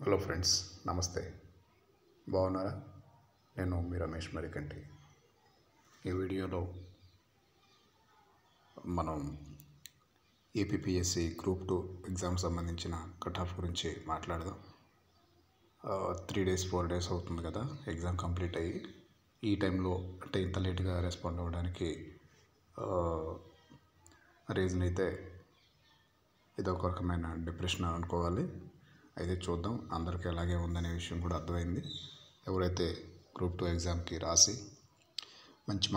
Hello friends, నమస్తే. బాగున్నారా? నేను మీ రమేష్ మరికంటి. ఈ వీడియోలో మనం ఏపీపీఎస్సి గ్రూప్ 2 ఎగ్జామ్ సంబంధించిన కట్ ఆఫ్ గురించి మాట్లాడదాం. 3 days 4 days అవుతుంది కదా ఎగ్జామ్ కంప్లీట్ అయ్యి. ఈ టైంలో అంటే ఇంత లేట్గా రెస్పాండ్ అవ్వడానికి రీజన్ అయితే ఇదొక రకమైన డిప్రెషన్ అనుకోవాలి. అయితే చూద్దాం, అందరికీ అలాగే ఉందనే విషయం కూడా అర్థమైంది. ఎవరైతే గ్రూప్ 2 ఎగ్జామ్కి రాసి మంచి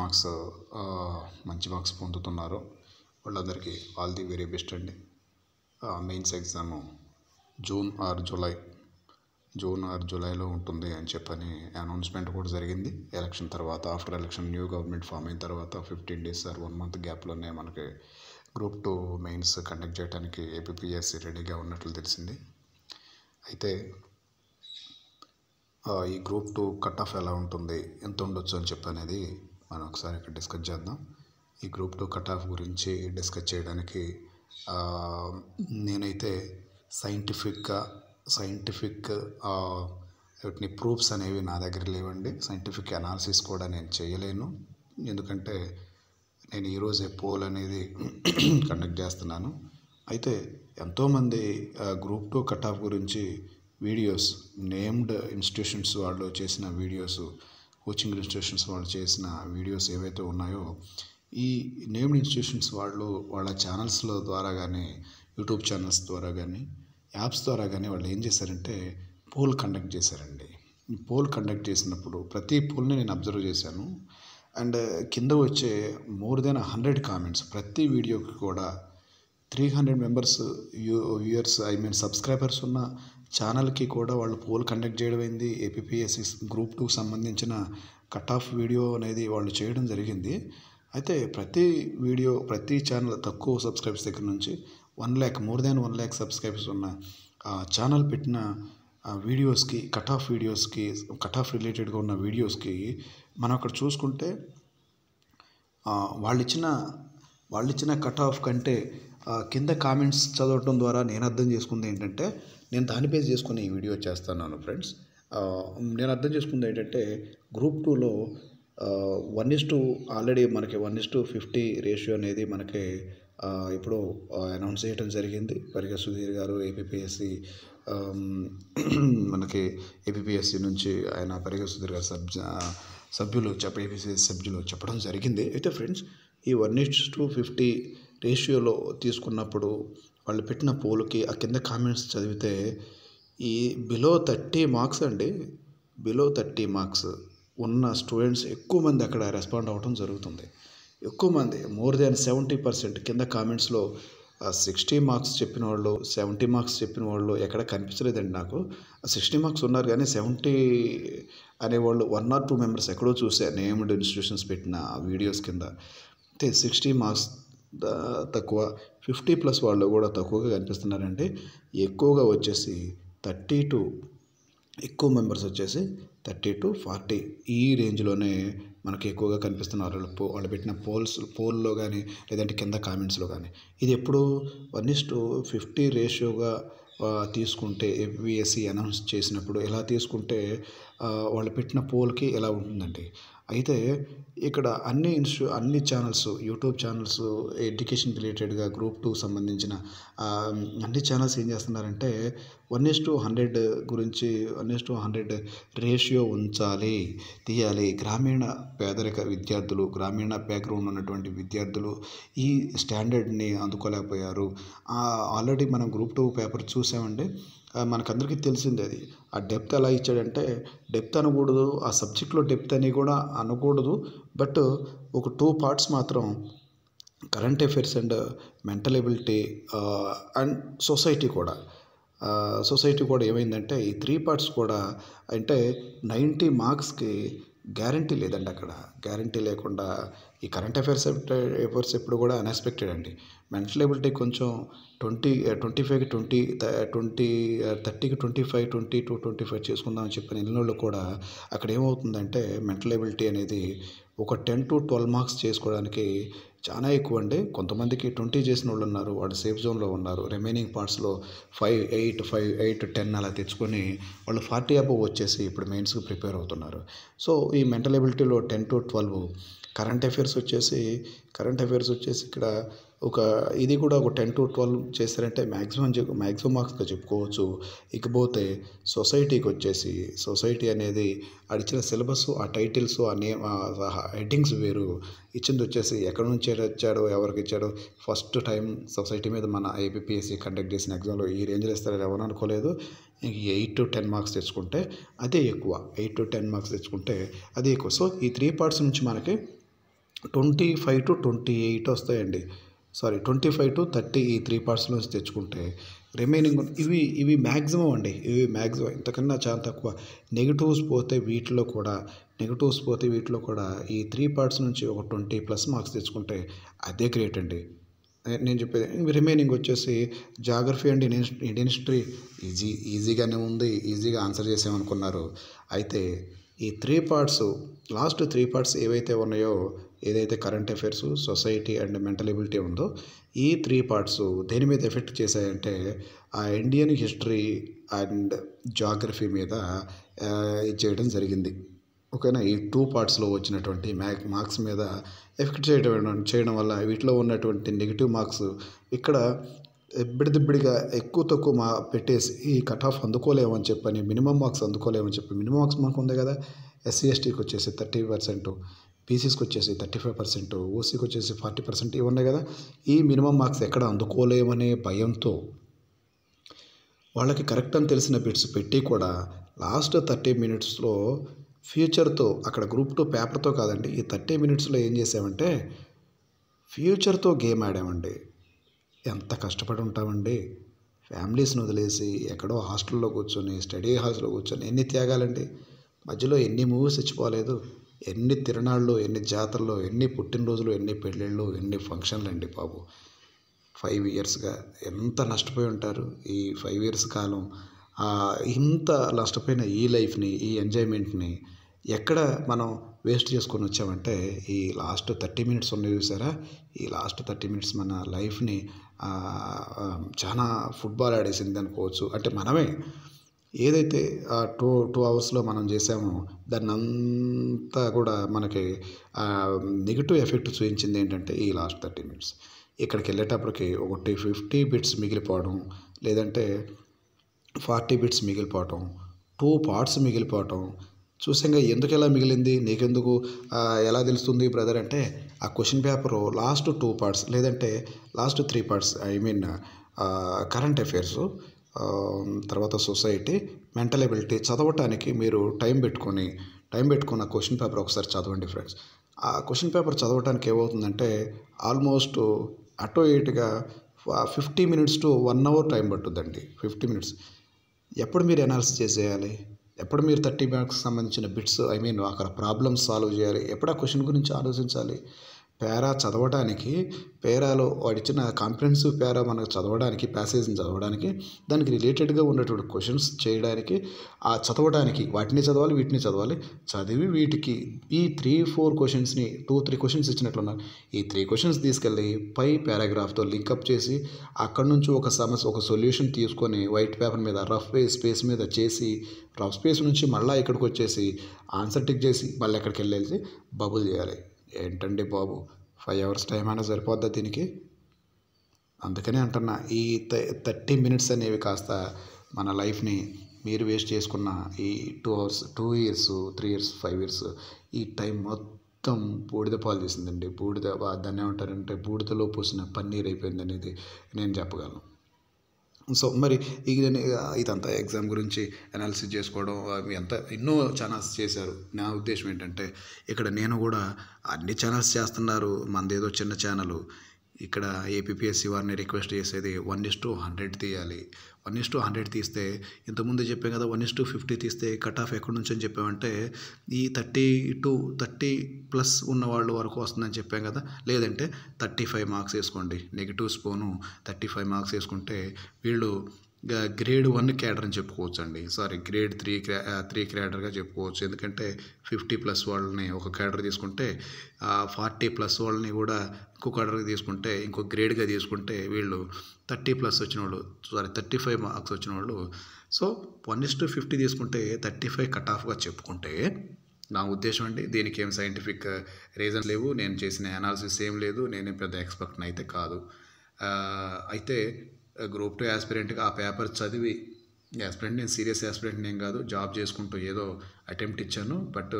మార్క్స్ పొందుతున్నారో వాళ్ళందరికీ ఆల్ ది వెరీ బెస్ట్ అండి. మెయిన్స్ ఎగ్జామ్ జూన్ ఆర్ జూలైలో ఉంటుంది అని చెప్పని అనౌన్స్మెంట్ కూడా జరిగింది. ఎలక్షన్ తర్వాత, after election new government form అయిన తర్వాత 15 days ఆర్ 1 month గ్యాప్లోనే మనకి గ్రూప్ 2 మెయిన్స్ కండక్ట్ చేయడానికి ఏపీపీఎస్సి రెడీగా ఉన్నట్లు తెలిసింది. అయితే ఈ గ్రూప్ 2 కట్ ఆఫ్ ఎలా ఉంటుంది, ఎంత ఉండొచ్చు అని చెప్పనేది మనం ఒకసారి ఇక్కడ డిస్కస్ చేద్దాం. ఈ గ్రూప్ 2 కట్ ఆఫ్ గురించి డిస్కస్ చేయడానికి నేనైతే సైంటిఫిక్ వీటిని ప్రూఫ్స్ అనేవి నా దగ్గర లేవండి. సైంటిఫిక్ అనాలిసిస్ కూడా నేను చేయలేను. ఎందుకంటే నేను ఈరోజే పోల్ అనేది కండక్ట్ చేస్తున్నాను. అయితే ఎంతోమంది గ్రూప్ 2 కట్ ఆఫ్ గురించి వీడియోస్, నేమ్డ్ ఇన్స్టిట్యూషన్స్ వాళ్ళు చేసిన వీడియోస్, కోచింగ్ ఇన్స్టిట్యూషన్స్ వాళ్ళు చేసిన వీడియోస్ ఏవైతే ఉన్నాయో, ఈ నేమ్డ్ ఇన్స్టిట్యూషన్స్ వాళ్ళు వాళ్ళ ఛానల్స్ల ద్వారా కానీ, యూట్యూబ్ ఛానల్స్ ద్వారా కానీ, యాప్స్ ద్వారా కానీ వాళ్ళు ఏం చేశారంటే పోల్ కండక్ట్ చేశారండి. ఈ పోల్ కండక్ట్ చేసినప్పుడు ప్రతి పోల్ని నేను అబ్జర్వ్ చేశాను. అండ్ కింద వచ్చే మోర్ దెన్ 100 కామెంట్స్, ప్రతి వీడియోకి కూడా 300 members వ్యూయర్స్ సబ్స్క్రైబర్స్ ఉన్న ఛానల్కి కూడా వాళ్ళు పోల్ కండక్ట్ చేయడం అయింది. ఏపీపీఎస్సి గ్రూప్ 2 సంబంధించిన కట్ ఆఫ్ వీడియో అనేది వాళ్ళు చేయడం జరిగింది. అయితే ప్రతి ఛానల్ తక్కువ సబ్స్క్రైబర్స్ దగ్గర నుంచి 1 lakh, more than 1 lakh subscribers ఉన్న ఛానల్ పెట్టిన వీడియోస్కి, కట్ ఆఫ్ రిలేటెడ్గా ఉన్న వీడియోస్కి మనం అక్కడ చూసుకుంటే వాళ్ళిచ్చిన కట్ ఆఫ్ కంటే కింద కామెంట్స్ చదవటం ద్వారా నేను అర్థం చేసుకుంది ఏంటంటే, నేను దాన్ని బేస్ చేసుకుని ఈ వీడియో చేస్తున్నాను ఫ్రెండ్స్. నేను అర్థం చేసుకుంది ఏంటంటే, గ్రూప్ 2లో ఆల్రెడీ మనకి 1:50 రేషియో అనేది మనకి ఇప్పుడు అనౌన్స్ చేయడం జరిగింది. పరిగె సుధీర్ గారు ఏపీపీఎస్సి మనకి ఏపీపీఎస్సి నుంచి ఆయన పరిగె సుధీర్ గారు ఏపీపీఎస్సి సభ్యులు చెప్పడం జరిగింది. అయితే ఫ్రెండ్స్, ఈ 1:50 రేషియోలో తీసుకున్నప్పుడు వాళ్ళు పెట్టిన పోల్కి ఆ కింద కామెంట్స్ చదివితే ఈ బిలో 30 మార్క్స్ ఉన్న స్టూడెంట్స్ ఎక్కువ మంది అక్కడ రెస్పాండ్ అవ్వడం జరుగుతుంది. ఎక్కువ మంది, మోర్ దాన్ 70% కింద కామెంట్స్లో 60 మార్క్స్ చెప్పిన వాళ్ళు, 70 మార్క్స్ చెప్పిన వాళ్ళు ఎక్కడ కనిపించలేదండి నాకు. 60 మార్క్స్ ఉన్నారు కానీ 70 అనేవాళ్ళు 1 or 2 members ఎక్కడో చూసా నేమ్డ్ ఇన్స్టిట్యూషన్స్ పెట్టిన వీడియోస్ కింద. అయితే 60 మార్క్స్ తక్కువ, 50+ వాళ్ళు కూడా తక్కువగా కనిపిస్తున్నారంటే, ఎక్కువగా వచ్చేసి 30 to 40 ఈ రేంజ్లోనే మనకి ఎక్కువగా కనిపిస్తున్నారు వాళ్ళు పెట్టిన పోల్లో కానీ, లేదంటే కింద కామెంట్స్లో కానీ. ఇది ఎప్పుడు 1:50 రేషియోగా తీసుకుంటే, ఏపీఎస్సి అనౌన్స్ చేసినప్పుడు ఎలా తీసుకుంటే వాళ్ళు పెట్టిన పోల్కి ఎలా ఉంటుందండి. అయితే ఇక్కడ అన్ని ఛానల్స్, యూట్యూబ్ ఛానల్స్, ఎడ్యుకేషన్ రిలేటెడ్గా గ్రూప్ 2 సంబంధించిన అన్ని ఛానల్స్ ఏం చేస్తున్నారంటే 1:100 గురించి 1:100 రేషియో తీయాలి. గ్రామీణ పేదరిక విద్యార్థులు, గ్రామీణ బ్యాక్గ్రౌండ్ ఉన్నటువంటి విద్యార్థులు ఈ స్టాండర్డ్ని అందుకోలేకపోయారు. ఆల్రెడీ మనం గ్రూప్ 2 పేపర్ చూసామండి. మనకందరికీ తెలిసిందే అది. ఆ డెప్త్ ఎలా ఇచ్చాడంటే, డెప్త్ అనకూడదు, ఆ సబ్జెక్ట్లో డెప్త్ అని కూడా అనకూడదు. బట్ ఒక 2 parts మాత్రం current affairs and mental ability and society కూడా ఏమైందంటే, ఈ 3 parts కూడా అంటే 90 మార్క్స్కి గ్యారంటీ లేదండి. అక్కడ గ్యారంటీ లేకుండా ఈ కరెంట్ అఫైర్స్ ఎప్పుడు కూడా అన్ఎక్స్పెక్టెడ్ అండి. మెంటల్ ఎబిలిటీ కొంచెం 25కి 20, 30కి 25, 22-25 చేసుకుందామని చెప్పిన ఇళ్ళలో కూడా అక్కడ ఏమవుతుందంటే మెంటల్ ఎబిలిటీ అనేది ఒక 10 to 12 మార్క్స్ చేసుకోవడానికి చాలా ఎక్కువ అండి. కొంతమందికి 20 చేసిన వాళ్ళు ఉన్నారు, వాళ్ళు సేఫ్ జోన్లో ఉన్నారు. రిమైనింగ్ పార్ట్స్లో 5, 8, 10 అలా తెచ్చుకొని వాళ్ళు 40 అబోవ్ వచ్చేసి ఇప్పుడు మెయిన్స్కి ప్రిపేర్ అవుతున్నారు. సో ఈ మెంటల్ ఎబిలిటీలో 10 to 12 కరెంట్ అఫైర్స్ వచ్చేసి ఇక్కడ ఇది కూడా ఒక 10 to 12 చేశారంటే మ్యాక్సిమం మార్క్స్గా చెప్పుకోవచ్చు. ఇకపోతే సొసైటీ అనేది ఆడిచ్చిన సిలబస్, ఆ టైటిల్స్, ఆ నేమ్, హెడ్డింగ్స్ వేరు. ఇచ్చింది వచ్చేసి ఎక్కడి నుంచి వచ్చాడో, ఎవరికి ఇచ్చాడో. ఫస్ట్ టైం సొసైటీ మీద మన ఏపీపీఎస్సీ కండక్ట్ చేసిన ఎగ్జామ్లో ఈ రేంజ్లో ఇస్తారని ఎవరు అనుకోలేదు. 8 to 10 మార్క్స్ తెచ్చుకుంటే అదే ఎక్కువ. 8 to 10 మార్క్స్ తెచ్చుకుంటే అదే ఎక్కువ. సో ఈ 3 పార్ట్స్ నుంచి మనకి 25 to 28 వస్తాయండి. 25 to 30 ఈ 3 పార్ట్స్ నుంచి తెచ్చుకుంటే రిమైనింగ్ ఇవి మ్యాక్సిమం అండి. ఇవి మ్యాక్సిమం, ఇంతకన్నా చాలా తక్కువ. నెగిటివ్స్ పోతే వీటిలో కూడా ఈ 3 పార్ట్స్ నుంచి ఒక 20+ మార్క్స్ తెచ్చుకుంటే అదే గ్రేట్ అండి. నేను చెప్పేది రిమైనింగ్ వచ్చేసి జాగ్రఫీ అండ్ ఇండియన్ హిస్టరీ ఈజీగానే ఉంది. ఈజీగా ఆన్సర్ చేసామనుకున్నారు. అయితే ఈ 3 పార్ట్స్, లాస్ట్ 3 పార్ట్స్ ఏవైతే ఉన్నాయో, ఏదైతే current affairs, society and mental ability ఉందో, ఈ 3 పార్ట్స్ దేని మీద ఎఫెక్ట్ చేశాయంటే ఆ ఇండియన్ హిస్టరీ అండ్ జాగ్రఫీ మీద ఇది చేయడం జరిగింది. ఓకేనా. ఈ 2 పార్ట్స్లో వచ్చినటువంటి మార్క్స్ మీద ఎఫెక్ట్ చేయడం వల్ల వీటిలో ఉన్నటువంటి నెగిటివ్ మార్క్స్ ఇక్కడ బిడిదిబ్బడిగా ఎక్కువ తక్కువ పెట్టేసి ఈ కట్ ఆఫ్ అందుకోలేమని చెప్పని, మినిమం మార్క్స్ అందుకోలేమని చెప్పి, మినిమం మార్క్స్ మనకు ఉంది కదా. ఎస్సీ ఎస్టీకి వచ్చేసి 30%, బీసీస్కి వచ్చేసి 35%, ఓసీకి వచ్చేసి 40% ఇవి ఉన్నాయి కదా. ఈ మినిమం మార్క్స్ ఎక్కడ అందుకోలేమనే భయంతో వాళ్ళకి కరెక్ట్ అని తెలిసిన బిట్స్ పెట్టి కూడా లాస్ట్ 30 మినిట్స్లో ఫ్యూచర్తో, అక్కడ గ్రూప్ 2 పేపర్తో కాదండి, ఈ 30 మినిట్స్లో ఏం చేసామంటే ఫ్యూచర్తో గేమ్ ఆడామండి. ఎంత కష్టపడి ఉంటామండి. ఫ్యామిలీస్ని వదిలేసి ఎక్కడో హాస్టల్లో కూర్చొని, స్టడీ హాల్స్లో కూర్చొని ఎన్ని త్యాగాలండి. మధ్యలో ఎన్ని మూవీస్ ఇచ్చిపోలేదు, ఎన్ని తిరునాళ్ళు, ఎన్ని జాతరలు, ఎన్ని పుట్టినరోజులు, ఎన్ని పెళ్ళిళ్ళు, ఎన్ని ఫంక్షన్లు అండి బాబు. 5 ఇయర్స్గా ఎంత నష్టపోయి ఉంటారు. ఈ 5 ఇయర్స్ కాలం ఇంత నష్టపోయిన ఈ లైఫ్ని, ఈ ఎంజాయ్మెంట్ని ఎక్కడ మనం వేస్ట్ చేసుకొని వచ్చామంటే ఈ లాస్ట్ 30 మినిట్స్ ఉన్నాయి చూసారా. ఈ లాస్ట్ 30 మినిట్స్ మన లైఫ్ని చాలా ఫుట్బాల్ ఆడేసింది అనుకోవచ్చు. అంటే మనమే ఏదైతే ఆ 2 అవర్స్లో మనం చేసామో దాన్ని అంతా కూడా మనకి నెగిటివ్ ఎఫెక్ట్ చూపించింది ఏంటంటే ఈ లాస్ట్ 30 మినిట్స్. ఇక్కడికి వెళ్ళేటప్పటికి ఒకటి 50 బిట్స్ మిగిలిపోవడం, లేదంటే 40 బిట్స్ మిగిలిపోవటం, 2 పార్ట్స్ మిగిలిపోవటం. చూసాంగా ఎందుకు ఎలా మిగిలింది, నీకెందుకు ఎలా తెలుస్తుంది బ్రదర్ అంటే, ఆ క్వశ్చన్ పేపరు లాస్ట్ 2 పార్ట్స్ లేదంటే లాస్ట్ 3 పార్ట్స్, కరెంట్ అఫైర్స్, తర్వాత సొసైటీ, మెంటల్ ఎబిలిటీ చదవటానికి మీరు టైం పెట్టుకొని ఆ క్వశ్చన్ పేపర్ ఒకసారి చదవండి ఫ్రెండ్స్. ఆ క్వశ్చన్ పేపర్ చదవటానికి ఏమవుతుందంటే ఆల్మోస్ట్ అటు ఇటుగా 50 మినిట్స్ to 1 అవర్ టైం పట్టుద్దండి. 50 మినిట్స్. ఎప్పుడు మీరు అనాలిసిస్ చేసేయాలి, ఎప్పుడు మీరు 30 మార్క్స్ సంబంధించిన బిట్స్ అక్కడ ప్రాబ్లమ్స్ సాల్వ్ చేయాలి, ఎప్పుడు ఆ క్వశ్చన్ గురించి ఆలోచించాలి. పేరా చదవడానికి, పేరాలో వాడిచ్చిన కాంప్రిహెన్సివ్ పేరా మనకు చదవడానికి, ప్యాసేజ్ని చదవడానికి, దానికి రిలేటెడ్గా ఉన్నటువంటి క్వశ్చన్స్ చేయడానికి, ఆ చదవడానికి వాటిని చదవాలి, వీటిని చదవాలి. చదివి వీటికి ఈ 3-4 క్వశ్చన్స్ని 2-3 క్వశ్చన్స్ ఇచ్చినట్లున్నారు. ఈ 3 క్వశ్చన్స్ తీసుకెళ్ళి పై పారాగ్రాఫ్తో లింకప్ చేసి అక్కడి నుంచి ఒక సొల్యూషన్ తీసుకొని వైట్ పేపర్ మీద రఫ్ స్పేస్ మీద చేసి, రఫ్ స్పేస్ నుంచి మళ్ళీ ఇక్కడికి వచ్చేసి ఆన్సర్ టిక్ చేసి మళ్ళీ ఎక్కడికి వెళ్ళేసి బబుల్ చేయాలి. ఏంటండి బాబు, 5 అవర్స్ టైం అయినా సరిపోద్దా దీనికి? అందుకనే అంటున్నా, ఈ 30 మినిట్స్ అనేవి కాస్త మన లైఫ్ని మీరు వేస్ట్ చేసుకున్న ఈ 2 అవర్స్, 2 ఇయర్స్, 3 ఇయర్స్, 5 ఇయర్స్ ఈ టైం మొత్తం బూడిద పాలు చేసిందండి. దాన్ని ఏమంటారంటే బూడిదలో పోసిన పన్నీర్ అయిపోయింది అనేది నేను చెప్పగలను. సో మరి ఇదంతా ఎగ్జామ్ గురించి అనాలిసిస్ చేసుకోవడం, అవి అంతా ఎన్నో ఛానల్స్ చేశారు. నా ఉద్దేశం ఏంటంటే ఇక్కడ నేను కూడా అన్ని ఛానల్స్ చేస్తున్నారు, మనదేదో చిన్న ఛానల్. ఇక్కడ ఏపీపీఎస్సీ వారిని రిక్వెస్ట్ చేసేది 1:100 తీయాలి. 1:100 తీస్తే ఇంతకుముందు చెప్పాం కదా, 1:50 తీస్తే కట్ ఆఫ్ ఎక్కడి నుంచి అని చెప్పామంటే ఈ 30+ ఉన్న వాళ్ళు వరకు వస్తుందని చెప్పాం కదా. లేదంటే 35 మార్క్స్ వేసుకోండి, నెగిటివ్స్ పోను 35 మార్క్స్ వేసుకుంటే వీళ్ళు గ్రేడ్ 1 క్యాడర్ అని చెప్పుకోవచ్చు అండి. సారీ, గ్రేడ్ 3 క్యాడర్గా చెప్పుకోవచ్చు. ఎందుకంటే 50+ వాళ్ళని ఒక క్యాడర్ తీసుకుంటే 40+ వాళ్ళని కూడా ఇంకో క్యాడర్గా తీసుకుంటే, ఇంకో గ్రేడ్గా తీసుకుంటే వీళ్ళు 30+ వచ్చిన వాళ్ళు, సారీ 35 మార్క్స్ వచ్చిన వాళ్ళు. సో 1:50 తీసుకుంటే 35 కట్ ఆఫ్గా చెప్పుకుంటే, నా ఉద్దేశం అండి, దీనికి ఏం సైంటిఫిక్ రీజన్ లేవు, నేను చేసిన అనాలిసిస్ ఏం లేదు, నేను పెద్ద ఎక్స్పర్ట్ని అయితే కాదు. అయితే గ్రూప్ 2 యాస్పిరెంట్గా ఆ పేపర్ చదివి, యాస్పిరెంట్ నేను సీరియస్ యాస్పిరెంట్ ఏం కాదు, జాబ్ చేసుకుంటూ ఏదో అటెంప్ట్ ఇచ్చాను, బట్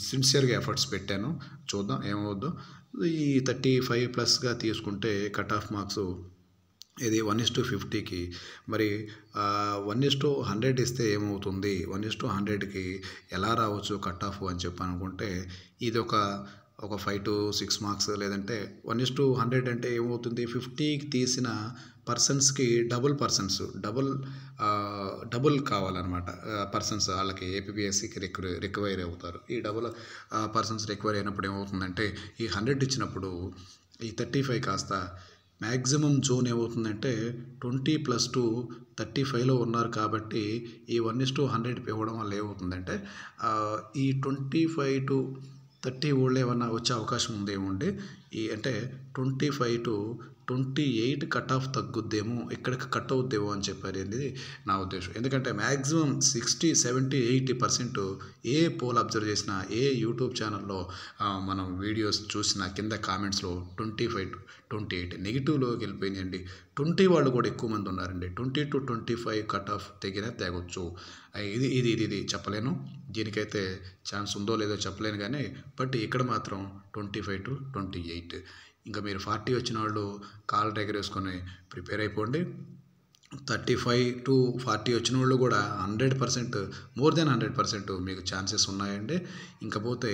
సిన్సియర్గా ఎఫర్ట్స్ పెట్టాను. చూద్దాం ఏమవుద్దో. ఈ 35+గా తీసుకుంటే కట్ ఆఫ్ మార్క్స్ ఇది 1:50కి, మరి 1:100 ఇస్తే ఏమవుతుంది, 1:100కి ఎలా రావచ్చు కట్ ఆఫ్ అని చెప్పి అనుకుంటే, ఇది ఒక 5 to 6 మార్క్స్. లేదంటే 1:100 అంటే ఏమవుతుంది, 50కి తీసిన పర్సన్స్కి డబుల్ కావాలన్నమాట. పర్సన్స్ వాళ్ళకి ఏపీపీఎస్సికి రిక్వైర్ అవుతారు. ఈ డబుల్ పర్సన్స్ రిక్వైర్ అయినప్పుడు ఏమవుతుందంటే, ఈ 100 ఇచ్చినప్పుడు ఈ 35 కాస్త మ్యాక్సిమం జోన్ ఏమవుతుందంటే 20+2 35లో ఉన్నారు కాబట్టి, ఈ 1:100 ఇవ్వడం వల్ల ఏమవుతుందంటే, ఈ 25 to 30 వాళ్ళు ఏమన్నా వచ్చే అవకాశం ఉందేమోండి. అంటే 25 to 28 కట్ ఆఫ్ తగ్గుద్దేమో, ఇక్కడికి కట్ అవుద్దేమో అని చెప్పారు. అనేది నా ఉద్దేశం. ఎందుకంటే మ్యాక్సిమం 60, 70, 80% ఏ పోల్ అబ్జర్వ్ చేసినా, ఏ యూట్యూబ్ ఛానల్లో మనం వీడియోస్ చూసిన కింద కామెంట్స్లో 25 to 28 నెగిటివ్లోకి వెళ్ళిపోయినాయండి. 20 వాళ్ళు కూడా ఎక్కువ మంది ఉన్నారండి. 20 to 25 కట్ ఆఫ్ తెగొచ్చు. ఇది చెప్పలేను, దీనికైతే ఛాన్స్ ఉందో లేదో చెప్పలేను కానీ, బట్ ఇక్కడ మాత్రం 25 to 28. ఇంకా మీరు 40 వచ్చిన వాళ్ళు కాళ్ళు ఎగరేసుకొని ప్రిపేర్ అయిపోండి. 35 to 40 వచ్చిన వాళ్ళు కూడా 100%, మోర్ దెన్ 100% మీకు ఛాన్సెస్ ఉన్నాయండి. ఇంకపోతే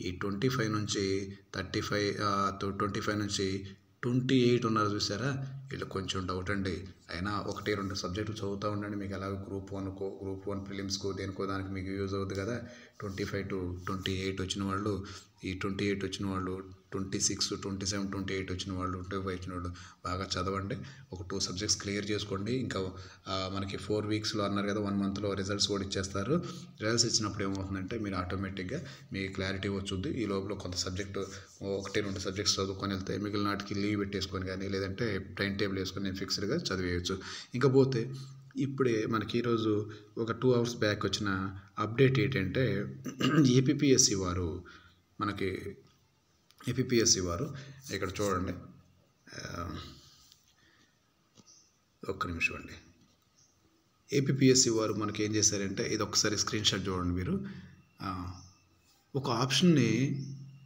ఈ 25 నుంచి 25 నుంచి 28 ఉన్నారు చూసారా, వీళ్ళు కొంచెం డౌట్ అండి. అయినా 1-2 సబ్జెక్టులు చదువుతూ ఉండండి, మీకు అలాగే గ్రూప్ 1 ప్రిలిమ్స్కో దేనికో దానికి మీకు యూజ్ అవుతుంది కదా. 25 to 28 వచ్చిన వాళ్ళు, ఈ 28 వచ్చిన వాళ్ళు, 26, 27, 28 వచ్చిన వాళ్ళు, 25 వచ్చిన వాళ్ళు బాగా చదవండి. ఒక 2 సబ్జెక్ట్స్ క్లియర్ చేసుకోండి. ఇంకా మనకి 4 వీక్స్లో అన్నారు కదా, 1 మంత్లో రిజల్ట్స్ కూడా ఇచ్చేస్తారు. రిజల్ట్స్ ఇచ్చినప్పుడు ఏమవుతుందంటే, మీరు ఆటోమేటిక్గా మీ క్లారిటీ వచ్చుద్ది. ఈ లోపల కొంత సబ్జెక్టు 1-2 సబ్జెక్ట్స్ చదువుకొని వెళ్తే, మిగిలిన వాటికి లీవ్ పెట్టేసుకొని కానీ, లేదంటే టైం టేబుల్ వేసుకొని నేను ఫిక్స్డ్గా చదివేయచ్చు. ఇంకపోతే ఇప్పుడే మనకి ఈరోజు ఒక 2 hours బ్యాక్ వచ్చిన అప్డేట్ ఏంటంటే, ఏపీపీఎస్సి వారు ఇక్కడ చూడండి, ఒక్క నిమిషం అండి. ఏపీపీఎస్సి వారు మనకి ఏం చేశారంటే, ఇది ఒకసారి స్క్రీన్ షాట్ చూడండి మీరు. ఒక ఆప్షన్ని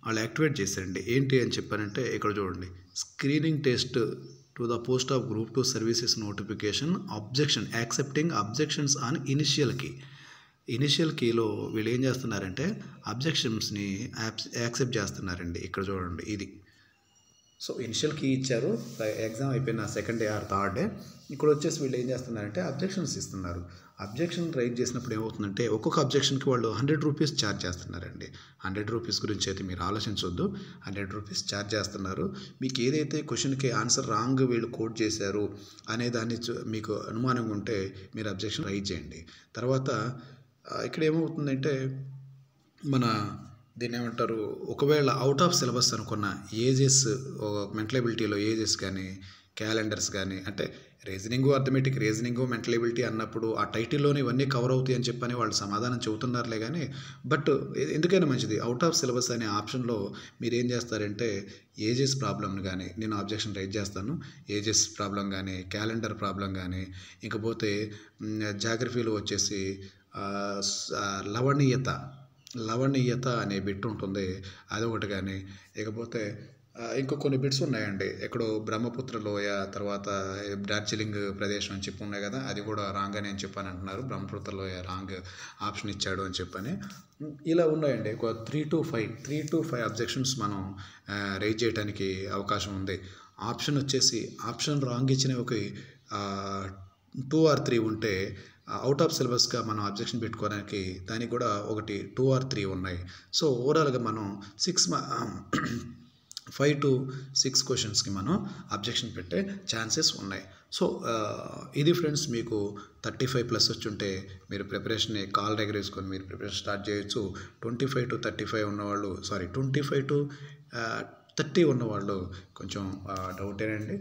వాళ్ళు యాక్టివేట్ చేశారండి. ఏంటి అని చెప్పారంటే, ఇక్కడ చూడండి, screening test to the post of group 2 services notification accepting objections on initial కీలో వీళ్ళు ఏం చేస్తున్నారంటే, అబ్జెక్షన్స్ని యాక్సెప్ట్ చేస్తున్నారండి. ఇక్కడ చూడండి ఇది. సో ఇనిషియల్ కీ ఇచ్చారు, ఎగ్జామ్ అయిపోయిన 2nd day or 3rd day. ఇక్కడ వచ్చేసి వీళ్ళు ఏం చేస్తున్నారంటే, అబ్జెక్షన్స్ ఇస్తున్నారు. అబ్జెక్షన్ రైజ్ చేసినప్పుడు ఏమవుతుందంటే, ఒక్కొక్క అబ్జెక్షన్కి వాళ్ళు 100 రూపీస్ ఛార్జ్ చేస్తున్నారండి. 100 రూపీస్ గురించి అయితే మీరు ఆలోచించవద్దు, 100 రూపీస్ ఛార్జ్ చేస్తున్నారు. మీకు ఏదైతే క్వశ్చన్కి ఆన్సర్ రాంగ్ వీళ్ళు కోడ్ చేశారు అనే దాన్ని మీకు అనుమానం ఉంటే మీరు అబ్జెక్షన్ రైజ్ చేయండి. తర్వాత ఇక్కడ ఏమవుతుందంటే, దీన్ని ఏమంటారు, ఒకవేళ అవుట్ ఆఫ్ సిలబస్ అనుకున్న ఏజెస్, మెంటల్ ఎబిలిటీలో ఏజెస్ కానీ, క్యాలెండర్స్ కానీ, అంటే అర్థమెటిక్ రీజనింగ్, మెంటల్ ఎబిలిటీ అన్నప్పుడు ఆ టైటిల్లోనే ఇవన్నీ కవర్ అవుతాయి అని చెప్పని వాళ్ళు సమాధానం చెబుతున్నారులే కానీ, బట్ ఎందుకైనా మంచిది, అవుట్ ఆఫ్ సిలబస్ అనే ఆప్షన్లో మీరు ఏం చేస్తారంటే, ఏజెస్ ప్రాబ్లమ్ని కానీ, నేను అబ్జెక్షన్ రైజ్ చేస్తాను, ఏజెస్ ప్రాబ్లం కానీ, క్యాలెండర్ ప్రాబ్లం కానీ, ఇంకపోతే జాగ్రఫీలో వచ్చేసి లవణీయత అనే బిట్ ఉంటుంది, అదొకటి కానీ, ఇకపోతే ఇంకో కొన్ని బిట్స్ ఉన్నాయండి. ఎక్కడో బ్రహ్మపుత్ర లోయ, తర్వాత డార్జిలింగ్ ప్రదేశం అని చెప్పి ఉన్నాయి కదా, అది కూడా రాంగ్ అని చెప్పని అంటున్నారు. బ్రహ్మపుత్ర లోయ రాంగ్ ఆప్షన్ ఇచ్చాడు అని చెప్పని. ఇలా ఉన్నాయండి ఒక 3 to 5 అబ్జెక్షన్స్ మనం రైజ్ చేయడానికి అవకాశం ఉంది. ఆప్షన్ రాంగ్ ఇచ్చిన ఒక 2 or 3 ఉంటే, అవుట్ ఆఫ్ సిలబస్గా మనం అబ్జెక్షన్ పెట్టుకోవడానికి దానికి కూడా 2 or 3 ఉన్నాయి. సో ఓవరాల్గా మనం 5 to 6 క్వశ్చన్స్కి మనం అబ్జెక్షన్ పెట్టే ఛాన్సెస్ ఉన్నాయి. సో ఇది ఫ్రెండ్స్, మీకు 35+ వచ్చుంటే మీరు ప్రిపరేషన్ని కాల్ దగ్గర వేసుకొని మీరు ప్రిపరేషన్ స్టార్ట్ చేయొచ్చు. 25 to 35 ఉన్నవాళ్ళు, 25 to 30 ఉన్నవాళ్ళు కొంచెం డౌటేనండి.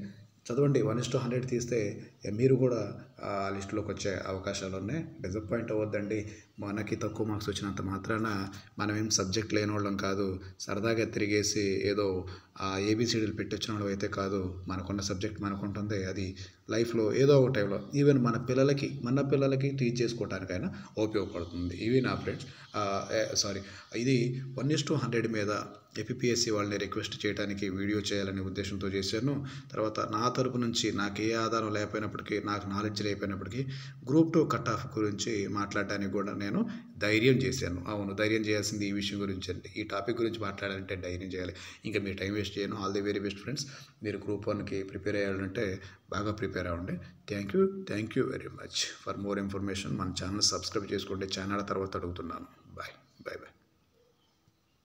చదవండి. 1:100 తీస్తే మీరు కూడా ఆ లిస్టులోకి వచ్చే అవకాశాలు ఉన్నాయి. డిసప్పాయింట్ అవ్వద్దండి. మనకి తక్కువ మార్క్స్ వచ్చినంత మాత్రాన మనమేం సబ్జెక్ట్ లేని వాళ్ళం కాదు. సరదాగా తిరిగేసి ఏదో ఏబిసిడీలు పెట్టి వచ్చిన వాళ్ళు అయితే కాదు. మనకున్న సబ్జెక్ట్ మనకుంటుంది. అది లైఫ్లో ఏదో ఒక టైంలో ఈవెన్ మన పిల్లలకి టీచ్ చేసుకోవడానికైనా ఉపయోగపడుతుంది. ఇవి నా ఫ్రెండ్స్. ఇది 1:100 మీద ఏపీఎస్సీ వాళ్ళని రిక్వెస్ట్ చేయడానికి వీడియో చేయాలనే ఉద్దేశంతో చేశాను. తర్వాత నా తరపు నుంచి నాకు ఏ ఆధారం లేకపోయినప్పటికీ, నాకు నాలెడ్జ్ లేకపోయినప్పటికీ గ్రూప్ 2 కట్ ఆఫ్ గురించి మాట్లాడడానికి కూడా నేను ధైర్యం చేశాను. అవును, ధైర్యం చేయాల్సింది ఈ విషయం గురించి అండి. ఈ టాపిక్ గురించి మాట్లాడాలంటే ధైర్యం చేయాలి. ఇంకా మీరు టైం వేస్ట్ చేయను. All the very best friends. మీరు గ్రూప్ 1కి ప్రిపేర్ అయ్యాలంటే బాగా ప్రిపేర్ అవ్వండి. Thank you very much. For more information మన ఛానల్ సబ్స్క్రైబ్ చేసుకోండి. ఛానల్ తర్వాత అడుగుతున్నాను. బాయ్.